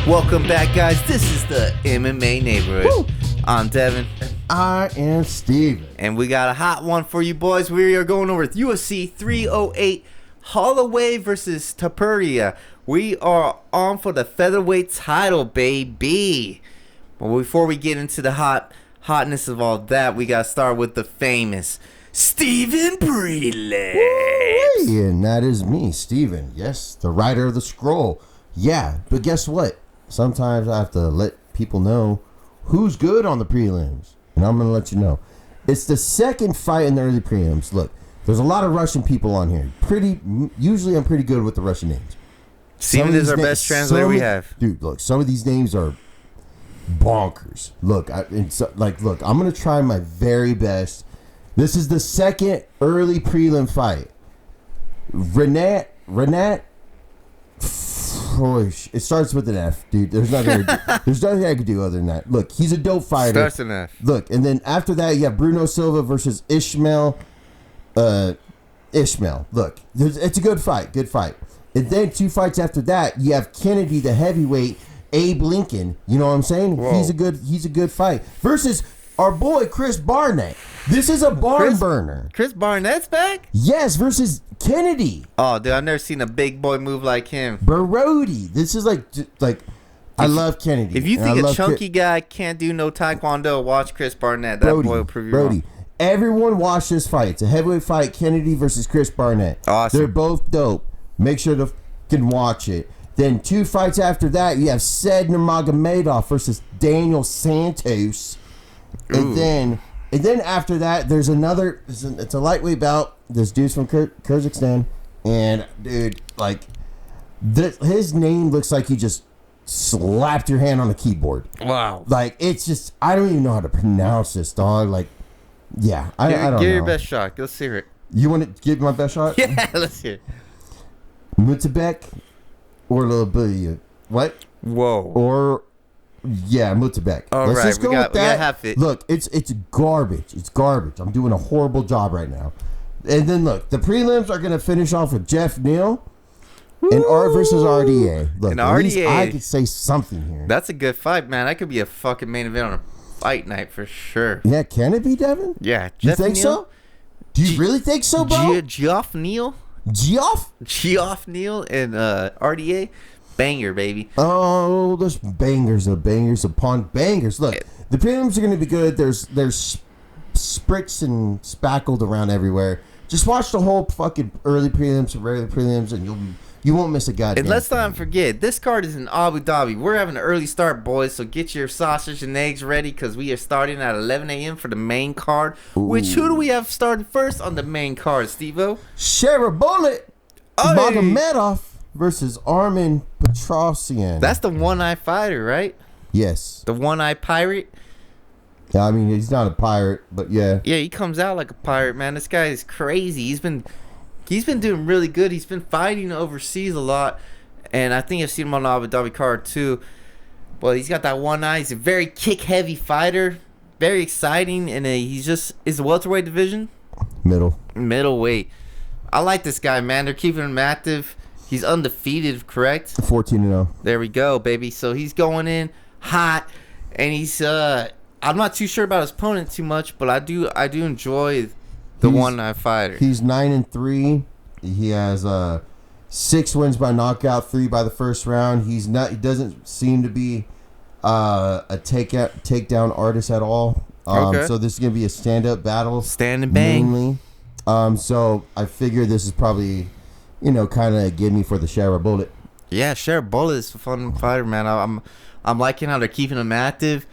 Welcome back, guys. This is the MMA Neighborhood. Woo. I'm Devin. I am Steven. And we got a hot one for you boys. We are going over with UFC 308 Holloway versus Topuria. We are on for the featherweight title, baby. But before we get into the hotness of all that, we got to start with the famous Steven Breedless. And that is me, Steven. Yes, the writer of the scroll. Yeah, but guess what? Sometimes I have to let people know who's good on the prelims. And I'm going to let you know. It's the second fight in the early prelims. Look, there's a lot of Russian people on here. Usually I'm pretty good with the Russian names. Steven is our best translator we have. Dude, look, some of these names are bonkers. Look, I'm going to try my very best. This is the second early prelim fight. Renat. It starts with an F, dude. There's nothing I can do other than that. Look, he's a dope fighter. Starts an F. Look, and then after that, you have Bruno Silva versus Ishmael. Look, it's a good fight. Good fight. And then 2 fights after that, you have Kennedy, the heavyweight, Abe Lincoln. You know what I'm saying? Whoa. He's a good fight. Versus our boy Chris Barnett. This is a barn burner. Chris Barnett's back? Yes, versus Kennedy. Oh, dude, I've never seen a big boy move like him. Brody. This is like I love Kennedy. If you think a chunky guy can't do no taekwondo, watch Chris Barnett. That boy will prove you wrong. Everyone watch this fight. It's a heavyweight fight, Kennedy versus Chris Barnett. Awesome. They're both dope. Make sure to can watch it. Then 2 fights after that, you have Said Nurmagomedov versus Daniel Santos. And then after that, there's another. It's a lightweight bout. This dude's from Kyrgyzstan, and dude, like, his name looks like he just slapped your hand on a keyboard. Wow. Like, it's just, I don't even know how to pronounce this, dog. Like, yeah, I don't know. Give your best shot. Let's hear it. You want to give my best shot? Yeah, let's hear it. Mutabek or Lil what? Whoa. Or. Yeah, Mutabek. All Let's right, just go with that. We got half it. Look, it's garbage. It's garbage. I'm doing a horrible job right now. And then look, the prelims are gonna finish off with Jeff Neal and Art versus RDA. Look, and at RDA, least I could say something here. That's a good fight, man. That could be a fucking main event on a fight night for sure. Yeah, can it be, Devin? Yeah, you think so? Do you really think so, bro? Geoff Neal and RDA. Banger, baby. Oh, there's bangers upon bangers. Look, the prelims are going to be good. There's sprits and spackled around everywhere. Just watch the whole fucking early prelims and regular prelims, and you won't miss a goddamn And let's thing. not forget, this card is in Abu Dhabi. We're having an early start, boys, so get your sausage and eggs ready because we are starting at 11 a.m. for the main card. Ooh. Which, who do we have starting first on the main card, Steve-O? Share a bullet. Magomedov versus Armin Petrosian. That's the one-eye fighter, right? Yes. The one-eye pirate? Yeah, I mean, he's not a pirate, but yeah. Yeah, he comes out like a pirate, man. This guy is crazy. He's been doing really good. He's been fighting overseas a lot, and I think I've seen him on the Abu Dhabi card too. But he's got that one eye. He's a very kick-heavy fighter, very exciting, and is a welterweight division? Middleweight. I like this guy, man. They're keeping him active. He's undefeated, correct? 14-0. There we go, baby. So he's going in hot, and he's I'm not too sure about his opponent too much, but I do enjoy the one-eye fighter. He's 9-3. He has 6 wins by knockout, 3 by the first round. He doesn't seem to be a takedown artist at all. Okay. So this is gonna be a stand-up battle. Stand and bang. Mainly. So I figure this is probably, kind of give me for the share a bullet. Yeah, Share Bullet is a fun fighter, man. I'm liking how they're keeping him active.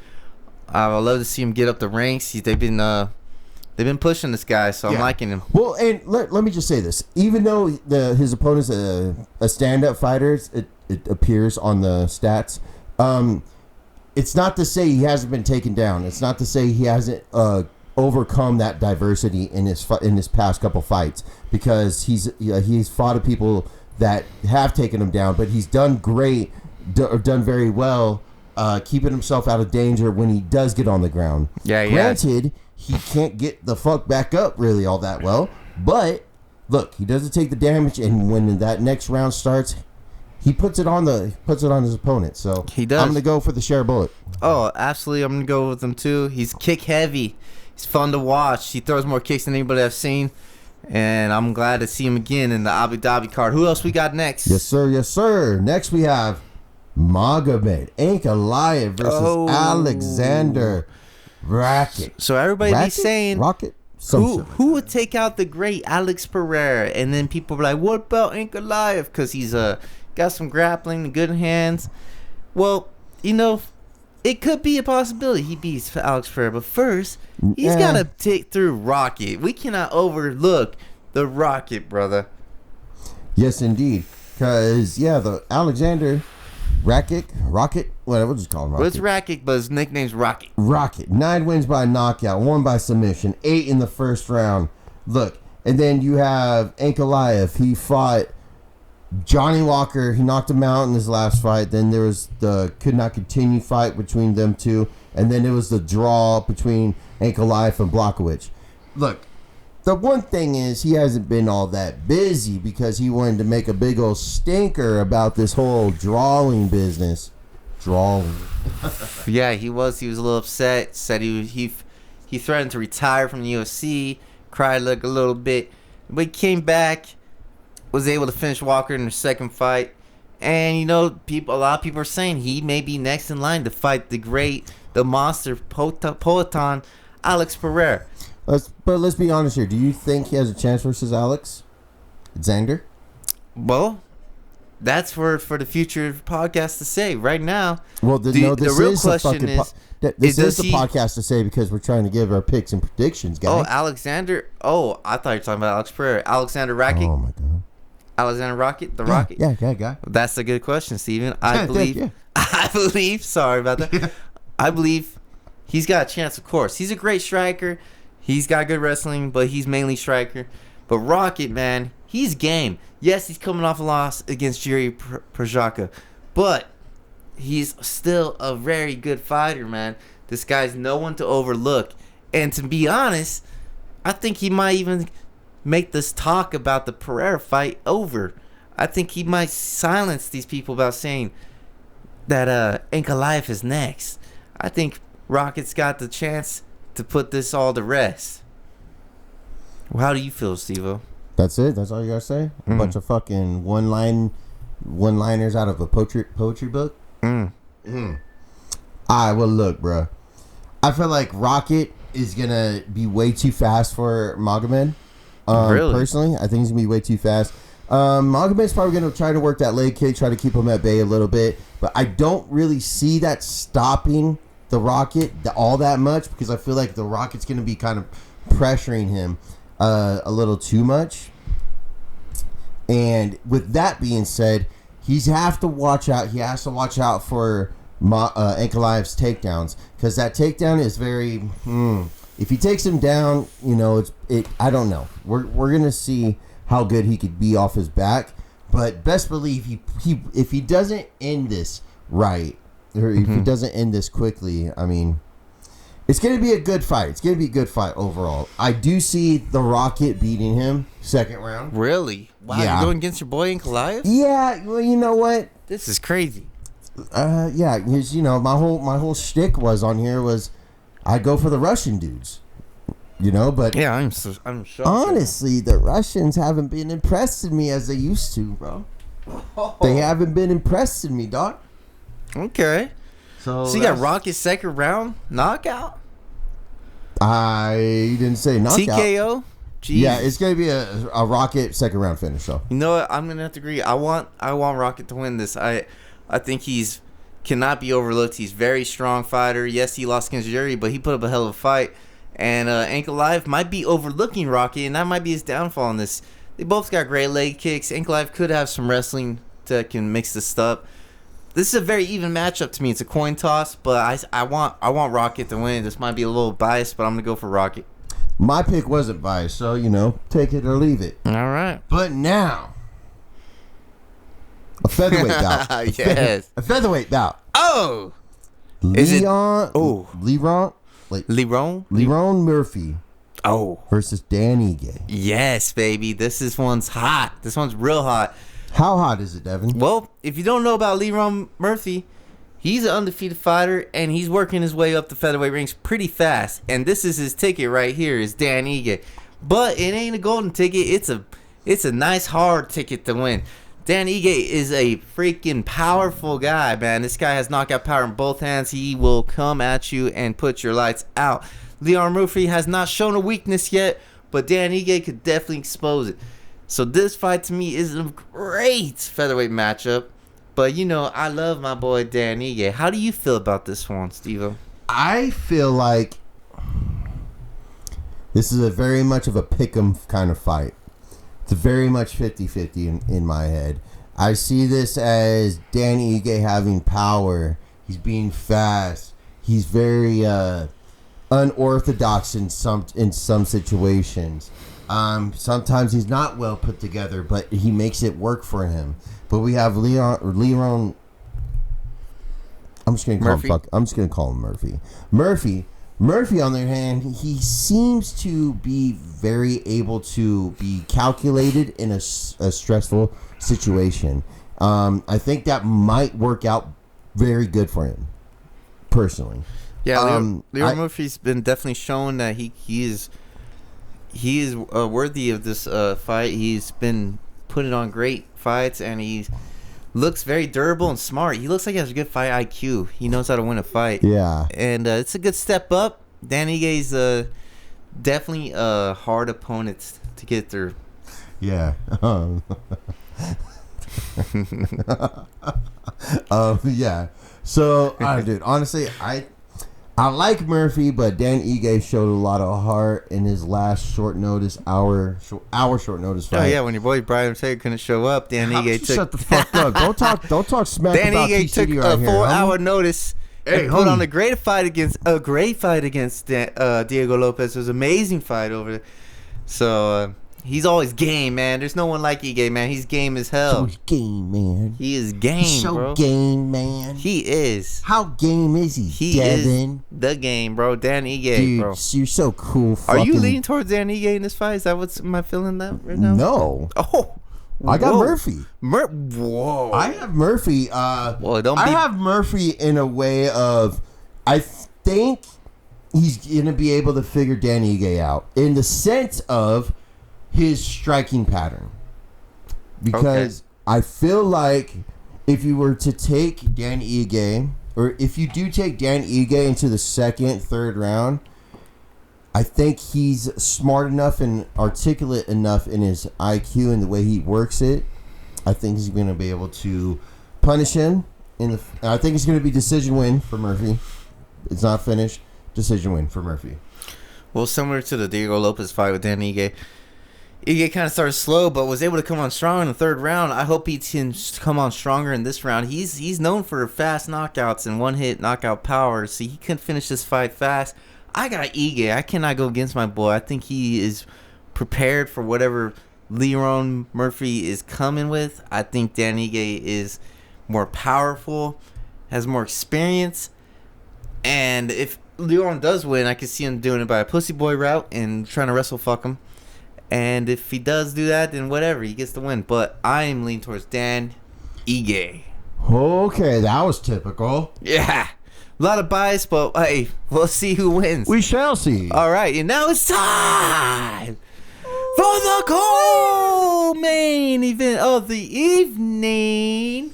I would love to see him get up the ranks. They've been pushing this guy, so I'm liking him. Well, and let me just say this: even though his opponent's a stand-up fighter, it appears on the stats. It's not to say he hasn't been taken down. It's not to say he hasn't overcome that diversity in his past couple fights, because he's fought people that have taken him down, but he's done great, done very well, keeping himself out of danger when he does get on the ground. Yeah. Granted, he can't get the fuck back up really all that well, but look, he doesn't take the damage, and when that next round starts, he puts it on his opponent. So He does. I'm gonna go for the share bullet. Oh, absolutely. I'm going to go with him, too. He's kick heavy. He's fun to watch. He throws more kicks than anybody I've seen. And I'm glad to see him again in the Abu Dhabi card. Who else we got next? Yes, sir. Yes, sir. Next we have Magomed Ankalaev versus Alexander Rakic. So everybody's saying Rocket. who would take out the great Alex Pereira? And then people were like, what about Ankalaev? Because he's got some grappling, good hands. Well, it could be a possibility he beats Alex Pereira. But first, he's got to take through Rocket. We cannot overlook the Rocket, brother. Yes, indeed. Because, the Alexander Rakic, whatever, we'll just call him Rocket. Well, it's Rakic, but his nickname's Rocket. Rocket. 9 wins by knockout, 1 by submission, 8 in the first round. Look, and then you have Ankalaev. He fought Johnny Walker. He knocked him out in his last fight. Then there was the could not continue fight between them two. And then it was the draw between Ankalaev and Blachowicz. Look, the one thing is he hasn't been all that busy because he wanted to make a big old stinker about this whole drawing business. Drawing. Yeah, he was a little upset. Said he threatened to retire from the UFC. Cried like a little bit. But he came back. Was able to finish Walker in their second fight. And, a lot of people are saying he may be next in line to fight the monster, Poatan, Alex Pereira. But let's be honest here. Do you think he has a chance versus Alex Xander? Well, that's for the future podcast to say. Right now, this real question is... This is the podcast to say because we're trying to give our picks and predictions, guys. Oh, Alexander. Oh, I thought you were talking about Alex Pereira. Alexander Rakic. Oh, my God. Alexander Rocket, the Rocket. Yeah, guy. That's a good question, Steven. I believe. Yeah. I believe. Sorry about that. Yeah. I believe he's got a chance. Of course, he's a great striker. He's got good wrestling, but he's mainly striker. But Rocket, man, he's game. Yes, he's coming off a loss against Jiri Prochazka, but he's still a very good fighter, man. This guy's no one to overlook. And to be honest, I think he might even make this talk about the Pereira fight over. I think he might silence these people about saying that Ankalaev is next. I think Rocket's got the chance to put this all to rest. Well, how do you feel, Steve-O? That's it? That's all you gotta say? A bunch of fucking one-liners out of a poetry book? Alright, well, look, bro. I feel like Rocket is gonna be way too fast for Magomed. Really? Personally, I think he's gonna be way too fast. Magomed's probably gonna try to work that leg kick, try to keep him at bay a little bit, but I don't really see that stopping the Rocket all that much because I feel like the Rocket's gonna be kind of pressuring him a little too much. And with that being said, he has to watch out. He has to watch out for Ankalaev's takedowns because that takedown is very. If he takes him down, I don't know. We're gonna see how good he could be off his back, but best believe if he doesn't end this right, or if he doesn't end this quickly, I mean, it's gonna be a good fight. It's gonna be a good fight overall. I do see the Rocket beating him second round. Really? Wow, Yeah. You're going against your boy Ankalaev? Yeah, well, you know what? This is crazy. Yeah, because my whole shtick was on here was I go for the Russian dudes. But Yeah, I'm shocked. honestly, the Russians haven't been impressing me as they used to, bro. They haven't been impressing me, dog. Okay. So you got Rocket second round knockout? I didn't say knockout. TKO? Jeez. Yeah, it's gonna be a Rocket second round finish. So You know what? I'm gonna have to agree. I want Rocket to win this. I think he's cannot be overlooked. He's a very strong fighter. Yes, he lost against Yuri, but he put up a hell of a fight. And Ankalaev might be overlooking Rocket, and that might be his downfall in this. They both got great leg kicks. Ankalaev could have some wrestling that can mix this up. This is a very even matchup to me. It's a coin toss, but I want Rocket to win. This might be a little biased, but I'm gonna go for Rocket. my pick wasn't biased, so take it or leave it. All right. But now, a featherweight bout. Yes. A featherweight bout. Oh. Is it? Oh. Leron Murphy. Oh. Versus Danny Gay. Yes, baby. This one's hot. This one's real hot. How hot is it, Devin? Well, if you don't know about Leron Murphy, he's an undefeated fighter, and he's working his way up the featherweight ranks pretty fast. And this is his ticket right here, is Dan Ige. But it ain't a golden ticket. It's a nice hard ticket to win. Dan Ige is a freaking powerful guy, man. This guy has knockout power in both hands. He will come at you and put your lights out. Leron Murphy has not shown a weakness yet, but Dan Ige could definitely expose it. So this fight to me is a great featherweight matchup. But, you know, I love my boy Dan Ige. How do you feel about this one, Steve-O? I feel like this is a very much of a pick-em kind of fight. It's very much 50-50 in my head. I see this as Dan Ige having power. He's being fast. He's very unorthodox in some situations. Sometimes he's not well put together, but he makes it work for him. But we have Leron. I'm just gonna call him Murphy. Murphy, on the other hand, he seems to be very able to be calculated in a stressful situation. I think that might work out very good for him, personally. Yeah, Leron Murphy's been definitely shown that he is worthy of this fight. He's been putting on great fights, and he looks very durable and smart. He looks like he has a good fight IQ. He knows how to win a fight. Yeah. And it's a good step up. Dan Ige's definitely a hard opponent to get through. Yeah. Yeah. So, dude, honestly, I like Murphy, but Dan Ige showed a lot of heart in his last short notice short notice fight. Oh yeah, when your boy Brian Ortega couldn't show up, Dan Ige took. Shut the fuck up! Don't talk smack Dan about Ige took TCD right a here, 4-hour notice and put homie. on a great fight against Diego Lopez. It was an amazing fight over there. So he's always game, man. There's no one like Ige, man. He's game as hell. So he's game, man. He is game, He's so bro. game, man. He is. How game is he? He Devin? is the game, bro. Dan Ige, Dude, bro. you're so cool. Are you fucking- leaning towards Dan Ige in this fight? Is that am I feeling that right now? No. Oh, I got whoa. Murphy. Whoa. I have Murphy. Well, I have Murphy in a way of, I think he's gonna be able to figure Dan Ige out in the sense of his striking pattern, because I feel like if you were to take Dan Ige, or if you do take Dan Ige into the second, third round, I think he's smart enough and articulate enough in his IQ and the way he works it. I think he's going to be able to punish him. I think it's going to be decision win for Murphy. It's not finished. Decision win for Murphy. Well, similar to the Diego Lopez fight with Dan Ige. Ige kind of started slow, but was able to come on strong in the third round. I hope he can come on stronger in this round. He's known for fast knockouts and one-hit knockout power, so he can finish this fight fast. I got Ige. I cannot go against my boy. I think he is prepared for whatever Leron Murphy is coming with. I think Dan Ige is more powerful, has more experience, and if Leron does win, I can see him doing it by a pussy boy route and trying to wrestle fuck him. And if he does do that, then whatever, he gets the win. But I am leaning towards Dan Ige. Okay, that was typical. Yeah. A lot of bias, but hey, we'll see who wins. We shall see. All right, and now it's time for the co-main event of the evening.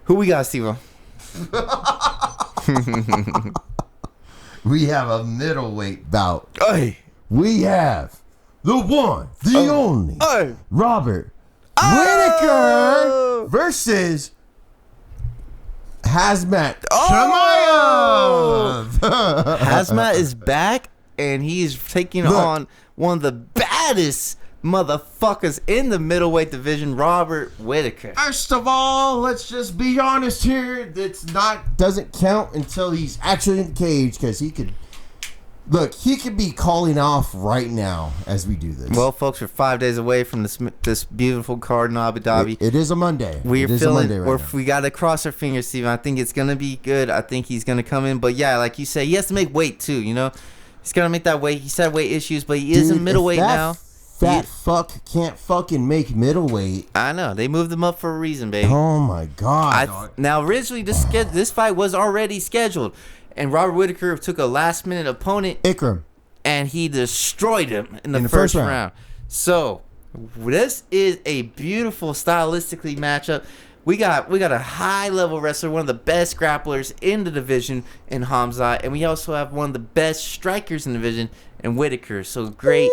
Who we got, Steve-O? We have a middleweight bout. Hey. We have the one, the only, Hey. Robert Oh. Whitaker versus Hazmat Oh. Chimaev. Hazmat is back, and he's taking on one of the baddest motherfuckers in the middleweight division, Robert Whitaker. First of all, let's just be honest here. Doesn't count until he's actually in the cage, because he could be calling off right now as we do this. Well, folks, we're 5 days away from this beautiful card in Abu Dhabi. It is a Monday. We're it feeling, is a Monday right now. we got to cross our fingers, Steven. I think it's going to be good. I think he's going to come in. But yeah, like you say, he has to make weight too, you know? He's got to make that weight. He's had weight issues, but he is in middleweight now. fat fuck can't fucking make middleweight. I know. They moved him up for a reason, baby. Oh my god. Now, originally, this fight was already scheduled, and Robert Whittaker took a last-minute opponent, Ikram, and he destroyed him in the first round. So, this is a beautiful stylistically matchup. We got a high-level wrestler, one of the best grapplers in the division in Hamzat, and we also have one of the best strikers in the division in Whittaker. So, great,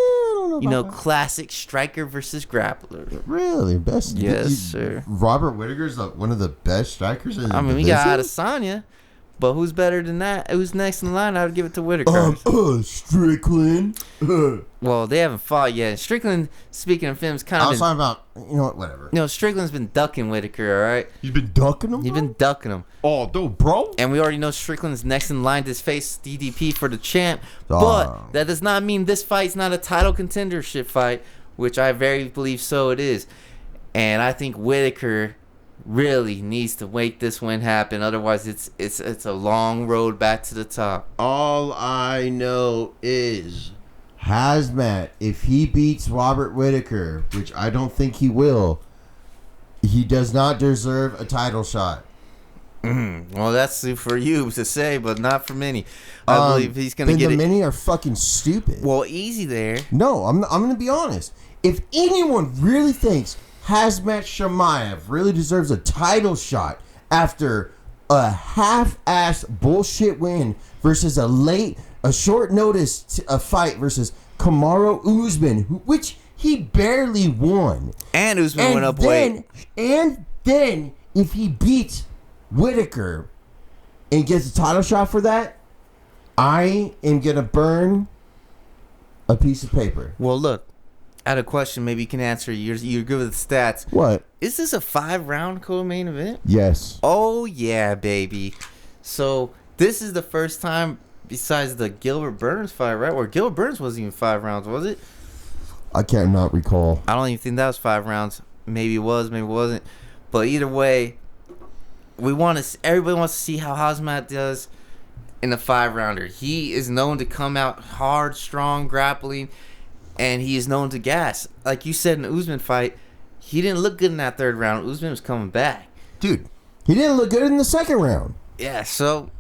classic striker versus grappler. Really? Best? Yes, sir. Robert Whittaker's one of the best strikers in the division? We got Adesanya. But who's better than that? Who's next in line? I would give it to Whittaker. Strickland. Well, they haven't fought yet. Strickland, speaking of films, I was talking about, whatever. Strickland's been ducking Whittaker, all right? He's been ducking him? He's been ducking him. Oh, dude, bro. And we already know Strickland's next in line to face DDP for the champ. But that does not mean this fight's not a title contendership fight, which I very believe so it is. And I think Whittaker really needs to make this win happen. Otherwise, it's a long road back to the top. All I know is Hazmat, if he beats Robert Whittaker, which I don't think he will, he does not deserve a title shot. Well, that's for you to say, but not for many. I believe he's going to get it. The many are fucking stupid. Well, easy there. No, I'm going to be honest. If anyone really thinks Hazmat Shemaev really deserves a title shot after a half-ass bullshit win versus a short notice fight versus Kamaru Usman, which he barely won. And Usman went up weight. And then if he beats Whittaker and gets a title shot for that, I am going to burn a piece of paper. Well, look. I had a question. Maybe you can answer. You're good with the stats. What? Is this a 5-round co-main event? Yes. Oh, yeah, baby. So, this is the first time besides the Gilbert Burns fight, right? Or Gilbert Burns wasn't even 5 rounds, was it? I cannot recall. I don't even think that was 5 rounds. Maybe it was, maybe it wasn't. But either way, everybody wants to see how Hazmat does in a 5-rounder. He is known to come out hard, strong, grappling. And he is known to gas. Like you said in the Usman fight, he didn't look good in that 3rd round. Usman was coming back. Dude, he didn't look good in the 2nd round. Yeah, so...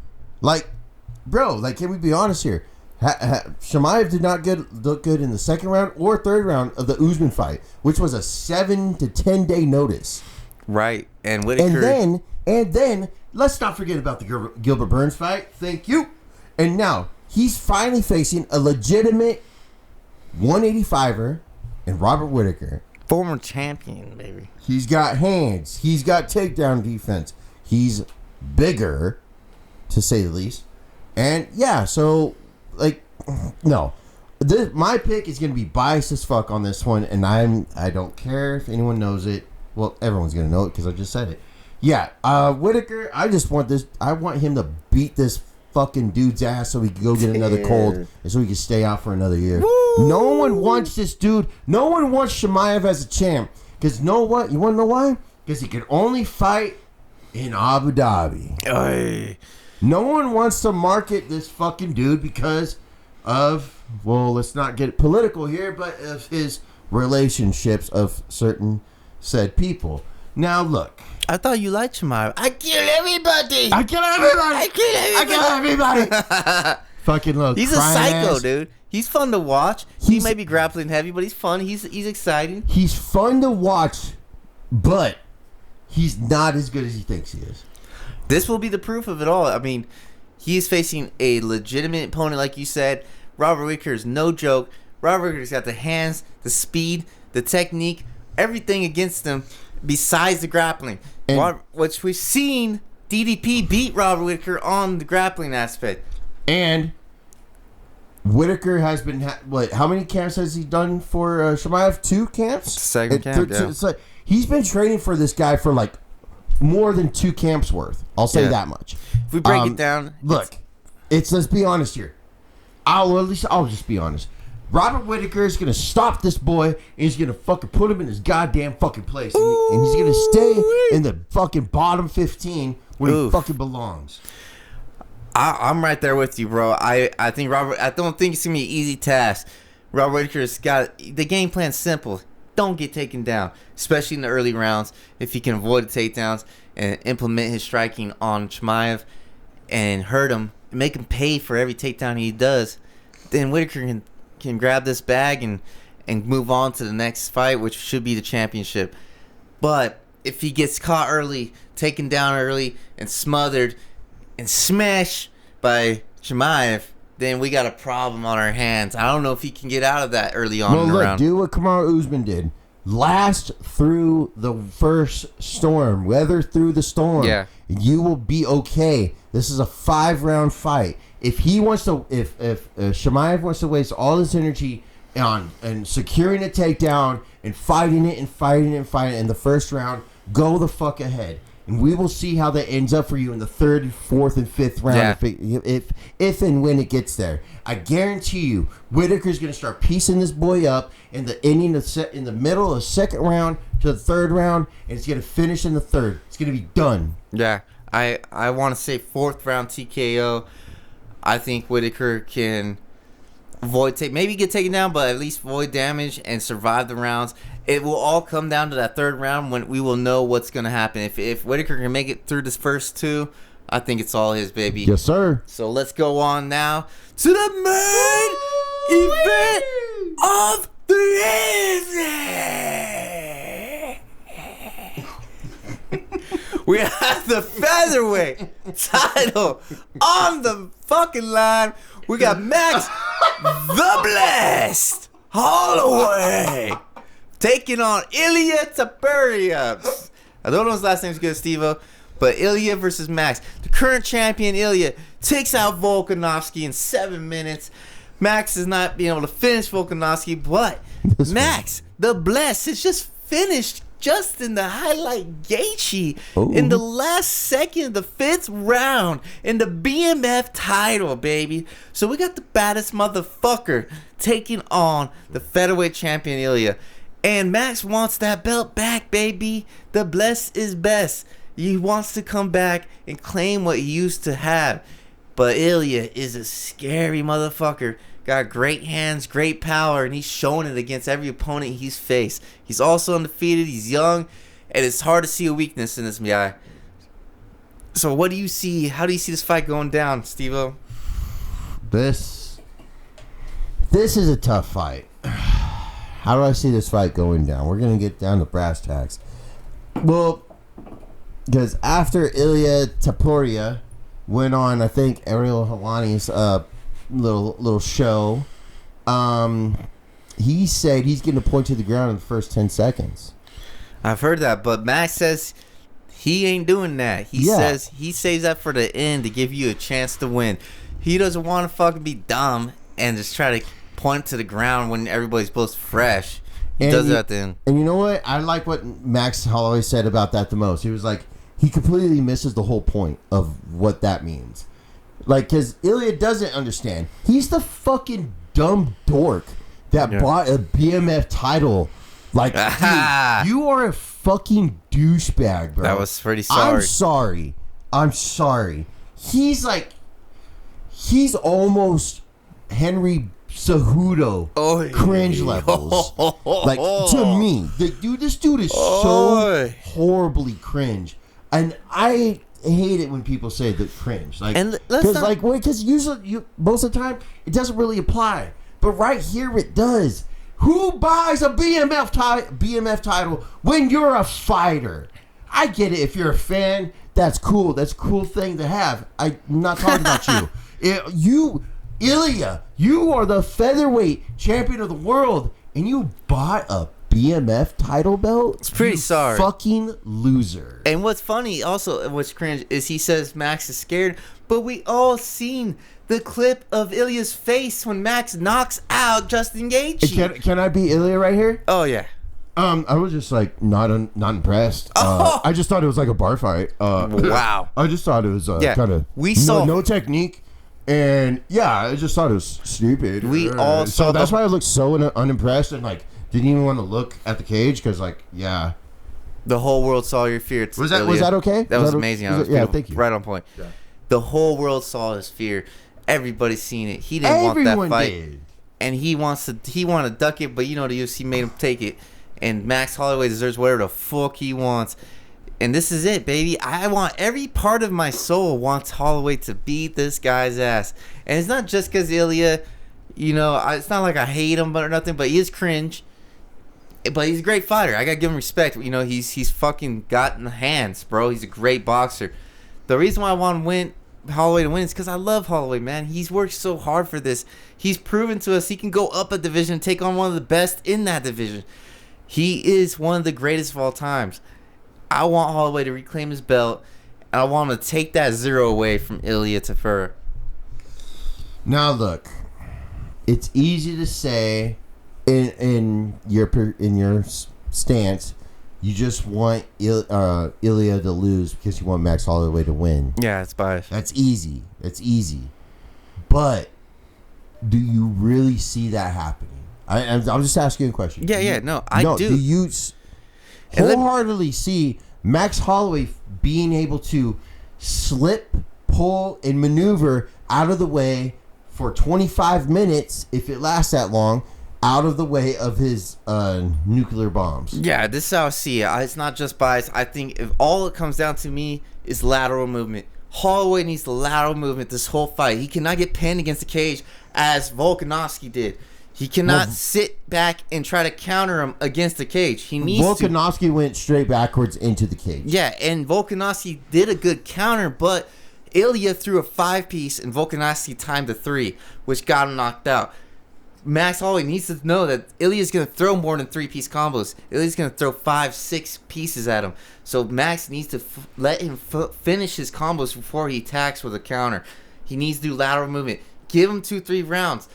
can we be honest here? Shemaev did not look good in the 2nd round or 3rd round of the Usman fight, which was a 7 to 10 day notice. Right, and Whittaker... And then, let's not forget about the Gilbert Burns fight. Thank you. And now, he's finally facing a legitimate 185er and Robert Whittaker. Former champion, baby. He's got hands. He's got takedown defense. He's bigger, to say the least. And yeah, so no. My pick is going to be biased as fuck on this one, and I don't care if anyone knows it. Well, everyone's going to know it because I just said it. Yeah, Whittaker, I want him to beat this fucking dude's ass so he can go get another cold and so he can stay out for another year. Woo! No one wants this dude. No one wants Shemaev as a champ. Because you know what? You want to know why? Because he can only fight in Abu Dhabi. Aye. No one wants to market this fucking dude because of, well, let's not get political here, but of his relationships of certain said people. Now, look. I thought you liked Shemaev. I kill everybody. Fucking look. He's a psycho, dude. He's fun to watch. He may be grappling heavy, but he's fun. He's exciting. He's fun to watch, but he's not as good as he thinks he is. This will be the proof of it all. I mean, he is facing a legitimate opponent, like you said. Robert Whittaker is no joke. Robert Whittaker's got the hands, the speed, the technique, everything against him besides the grappling. Which we've seen DDP beat Robert Whittaker on the grappling aspect. And Whittaker has been, how many camps has he done for Shemaev? 2 camps? Second camp, yeah. He's been training for this guy for more than 2 camps worth. I'll say that much. If we break it down. Look, let's be honest here. I'll just be honest. Robert Whittaker is going to stop this boy, and he's going to fucking put him in his goddamn fucking place. And he's going to stay in the fucking bottom 15 where he fucking belongs. I'm right there with you, bro. I think Robert, I don't think it's going to be an easy task. Rob Whittaker's got the game plan simple. Don't get taken down, especially in the early rounds. If he can avoid the takedowns and implement his striking on Chimaev and hurt him, make him pay for every takedown he does, then Whittaker can grab this bag and move on to the next fight, which should be the championship. But if he gets caught early, taken down early, and smothered and smashed by Chimaev, then we got a problem on our hands. I don't know if he can get out of that early on in the round. Do what Kamaru Usman did. Last through the first storm. Weather through the storm. Yeah. You will be okay. This is a 5-round fight. If he wants to, if Chimaev wants to waste all his energy on and securing a takedown and fighting it in the first round, go the fuck ahead. And we will see how that ends up for you in the 3rd, 4th, and 5th round if and when it gets there. I guarantee you, Whittaker's going to start piecing this boy up in the middle of the 2nd round to the 3rd round, and it's going to finish in the 3rd. It's going to be done. Yeah, I want to say 4th round TKO. I think Whittaker can maybe get taken down, but at least avoid damage and survive the rounds. It will all come down to that 3rd round when we will know what's going to happen. If Whittaker can make it through this first 2, I think it's all his, baby. Yes, sir. So let's go on now to the main event of the evening. We have the featherweight title on the fucking line. We got Max the Blessed Holloway taking on Ilya Topuria. I don't know his last name's good, Steve-O, but Ilya versus Max. The current champion, Ilya, takes out Volkanovski in 7 minutes. Max is not being able to finish Volkanovski, but Max, the Blessed, is just finished just in the highlight Gaethje in the last second of the 5th round in the BMF title, baby. So we got the baddest motherfucker taking on the featherweight champion, Ilya. And Max wants that belt back, baby. The Blessed is best. He wants to come back and claim what he used to have. But Ilya is a scary motherfucker. Got great hands, great power, and he's showing it against every opponent he's faced. He's also undefeated. He's young, and it's hard to see a weakness in this guy. So what do you see? How do you see this fight going down, Steve-O? This is a tough fight. How do I see this fight going down? We're going to get down to brass tacks. Well, because after Ilya Topuria went on, I think, Ariel Helwani's little show, he said he's getting a point to the ground in the first 10 seconds. I've heard that, but Max says he ain't doing that. He says he saves that for the end to give you a chance to win. He doesn't want to fucking be dumb and just try to point to the ground when everybody's both fresh. He does it at the end. And you know what? I like what Max Holloway said about that the most. He was like, he completely misses the whole point of what that means. Like, because Ilya doesn't understand. He's the fucking dumb dork that bought a BMF title. Like, dude, you are a fucking douchebag, bro. That was pretty sorry. I'm sorry. He's almost Henry Cejudo cringe levels. Like, to me, this dude is so horribly cringe. And I hate it when people say the cringe, like, because usually most of the time it doesn't really apply, but right here it does. Who buys a BMF title when you're a fighter? I get it. If you're a fan, that's cool. That's a cool thing to have. I'm not talking about you. Ilya, you are the featherweight champion of the world, and you bought a BMF title belt? It's pretty sorry. Fucking loser. And what's funny, also, what's cringe, is he says Max is scared, but we all seen the clip of Ilya's face when Max knocks out Justin Gaethje. Can I be Ilya right here? Oh, yeah. I was just like not impressed. I just thought it was like a bar fight. Wow. I just thought it was kind of no technique. And yeah, I just thought it was stupid. So that's why I looked so unimpressed and like didn't even want to look at the cage because like the whole world saw your fear. Was that okay? That was amazing. Yeah, thank you. Right on point. Yeah. The whole world saw his fear. Everybody's seen it. He didn't want that fight. and he wanted to duck it, but the UFC made him take it. And Max Holloway deserves whatever the fuck he wants. And this is it, baby. I want every part of my soul wants Holloway to beat this guy's ass. And it's not just because Ilya, it's not like I hate him or nothing, but he is cringe. But he's a great fighter. I gotta give him respect. He's fucking got in the hands, bro. He's a great boxer. The reason why I want Holloway to win is because I love Holloway, man. He's worked so hard for this. He's proven to us he can go up a division and take on one of the best in that division. He is one of the greatest of all times. I want Holloway to reclaim his belt, and I want him to take that 0 away from Ilya Topuria. Now look, it's easy to say in your stance, you just want Ilya to lose because you want Max Holloway to win. Yeah, it's biased. That's easy. But do you really see that happening? I'm just asking you a question. Yeah, no, I do. Do you wholeheartedly see Max Holloway being able to slip, pull, and maneuver out of the way for 25 minutes, if it lasts that long, out of the way of his nuclear bombs? Yeah, this is how I see it. It's not just bias. I think if all it comes down to me is lateral movement. Holloway needs the lateral movement this whole fight. He cannot get pinned against the cage as Volkanovski did. He cannot sit back and try to counter him against the cage. He needs Volkanovski went straight backwards into the cage. Yeah, and Volkanovski did a good counter, but Ilya threw a 5-piece and Volkanovski timed a 3, which got him knocked out. Max Holloway needs to know that Ilya's going to throw more than 3-piece combos. Ilya's going to throw 5-6 pieces at him. So Max needs to let him finish his combos before he attacks with a counter. He needs to do lateral movement. Give him 2-3 rounds.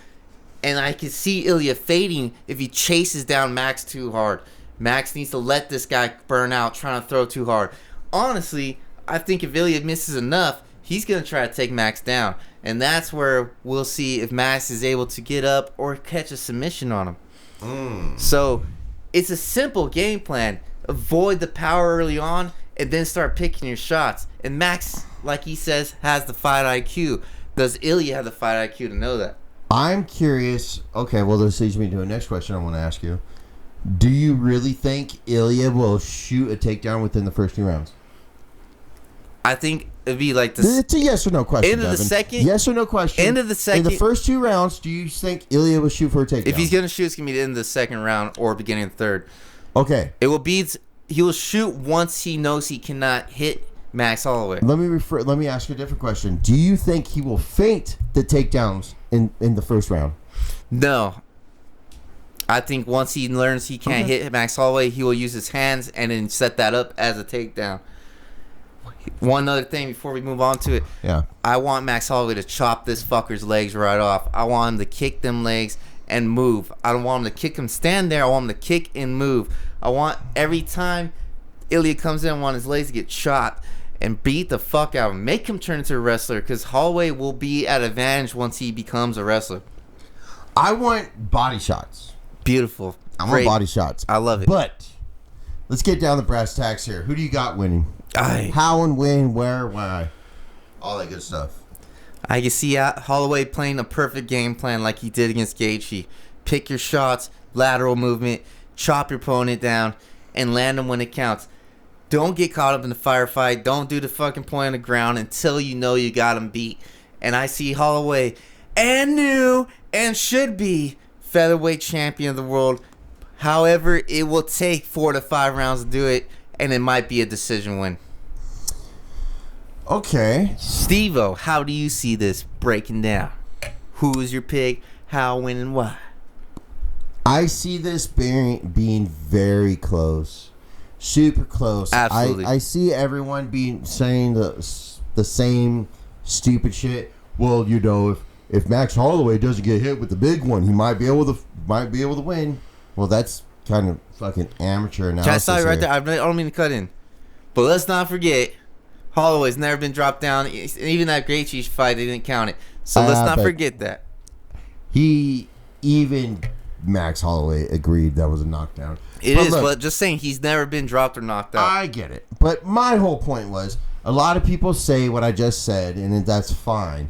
And I can see Ilya fading if he chases down Max too hard. Max needs to let this guy burn out trying to throw too hard. Honestly, I think if Ilya misses enough, he's going to try to take Max down. And that's where we'll see if Max is able to get up or catch a submission on him. So it's a simple game plan. Avoid the power early on and then start picking your shots. And Max, like he says, has the fight IQ. Does Ilya have the fight IQ to know that? I'm curious. Okay, well, this leads me to the next question I want to ask you. Do you really think Ilya will shoot a takedown within the first 2 rounds? I think it'd be like this. It's a yes or no question. End of the second. Yes or no question. End of the second. In the first 2 rounds, do you think Ilya will shoot for a takedown? If he's gonna shoot, it's gonna be the end of the second round or beginning of the third. Okay. It will be. He will shoot once he knows he cannot hit Max Holloway. Let me ask you a different question. Do you think he will feint the takedowns in the first round? No. I think once he learns he can't hit Max Holloway, he will use his hands and then set that up as a takedown. One other thing before we move on to it. Yeah. I want Max Holloway to chop this fucker's legs right off. I want him to kick them legs and move. I don't want him to kick him stand there. I want him to kick and move. I want every time Ilya comes in, I want his legs to get chopped and beat the fuck out of him. Make him turn into a wrestler because Holloway will be at advantage once he becomes a wrestler. I want body shots. Beautiful. I want body shots. I love it. But let's get down to brass tacks here. Who do you got winning? How and when, where, why? All that good stuff. I can see Holloway playing a perfect game plan like he did against Gaethje. Pick your shots, lateral movement, chop your opponent down, and land them when it counts. Don't get caught up in the firefight. Don't do the fucking point on the ground until you know you got him beat. And I see Holloway, and new, and should be, featherweight champion of the world. However, it will take 4 to 5 rounds to do it, and it might be a decision win. Okay. Steve-O, how do you see this breaking down? Who is your pick? How, when, and why? I see this being very close. Super close. Absolutely. I see everyone saying the same stupid shit. Well, if Max Holloway doesn't get hit with the big one, he might be able to win. Well, that's kind of fucking amateur analysis. Can I stop you right there? I don't mean to cut in, but let's not forget Holloway's never been dropped down. Even that Gaethje fight, they didn't count it. So let's not forget that. Even Max Holloway agreed that was a knockdown. But just saying he's never been dropped or knocked out. I get it. But my whole point was, a lot of people say what I just said, and that's fine.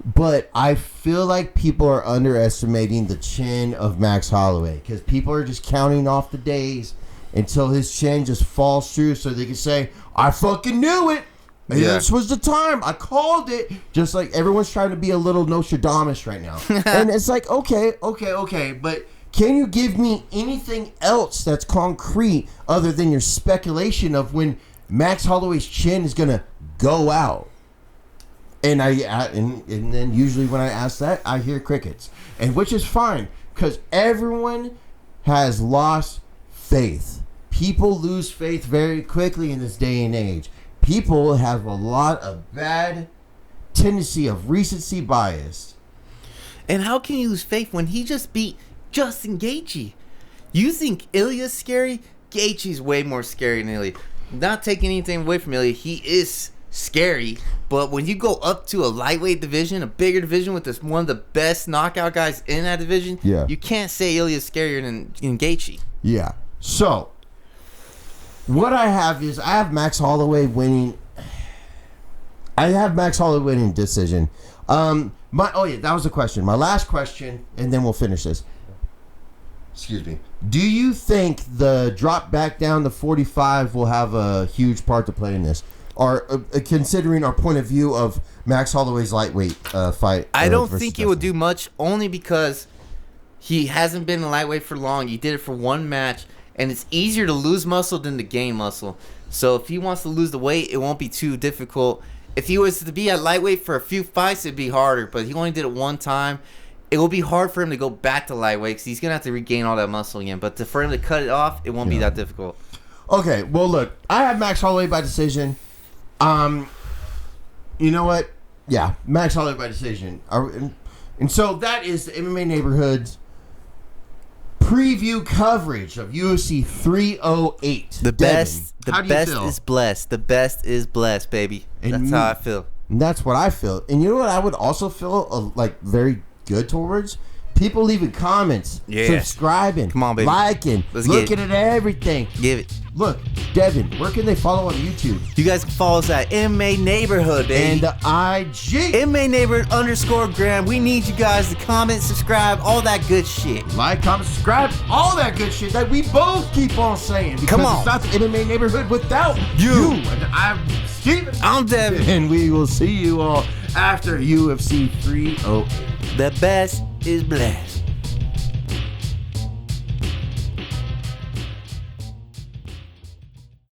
But I feel like people are underestimating the chin of Max Holloway because people are just counting off the days until his chin just falls through so they can say, I fucking knew it. Yeah. This was the time. I called it. Just like everyone's trying to be a little Nostradamus right now. And it's like, okay. But can you give me anything else that's concrete other than your speculation of when Max Holloway's chin is going to go out? And and then usually when I ask that, I hear crickets. And which is fine because everyone has lost faith. People lose faith very quickly in this day and age. People have a lot of bad tendency of recency bias. And how can you lose faith when he just beat Justin Gaethje? You think Ilya's scary? Gaethje's way more scary than Ilya. Not taking anything away from Ilya, he is scary. But when you go up to a lightweight division, a bigger division with this one of the best knockout guys in that division, you can't say Ilya's scarier than Gaethje. Yeah. So what I have is I have Max Holloway winning. I have Max Holloway winning decision. That was the question. My last question, and then we'll finish this. Excuse me. Do you think the drop back down to 45 will have a huge part to play in this? Or considering our point of view of Max Holloway's lightweight fight? I don't think it would do much, only because he hasn't been in lightweight for long. He did it for one match. And it's easier to lose muscle than to gain muscle. So if he wants to lose the weight, it won't be too difficult. If he was to be at lightweight for a few fights, it'd be harder. But he only did it one time. It will be hard for him to go back to lightweight because he's going to have to regain all that muscle again. But for him to cut it off, it won't be that difficult. Okay, well, look. I have Max Holloway by decision. You know what? Yeah, Max Holloway by decision. And so that is the MMA Neighborhood's preview coverage of UFC 308. The best is blessed. The best is blessed, baby. That's how I feel. And that's what I feel. And you know what I would also feel very good towards? People leaving comments, subscribing, come on, baby, liking, looking at everything. Give it. Look, Devin, where can they follow on YouTube? You guys can follow us at MMA Neighborhood, baby. And the IG. MMA Neighborhood _Graham. We need you guys to comment, subscribe, all that good shit. Like, comment, subscribe, all that good shit that we both keep on saying. Because come on. It's not the MMA Neighborhood without you. And I'm Steven. I'm Devin. And we will see you all after UFC 308. The best is blessed.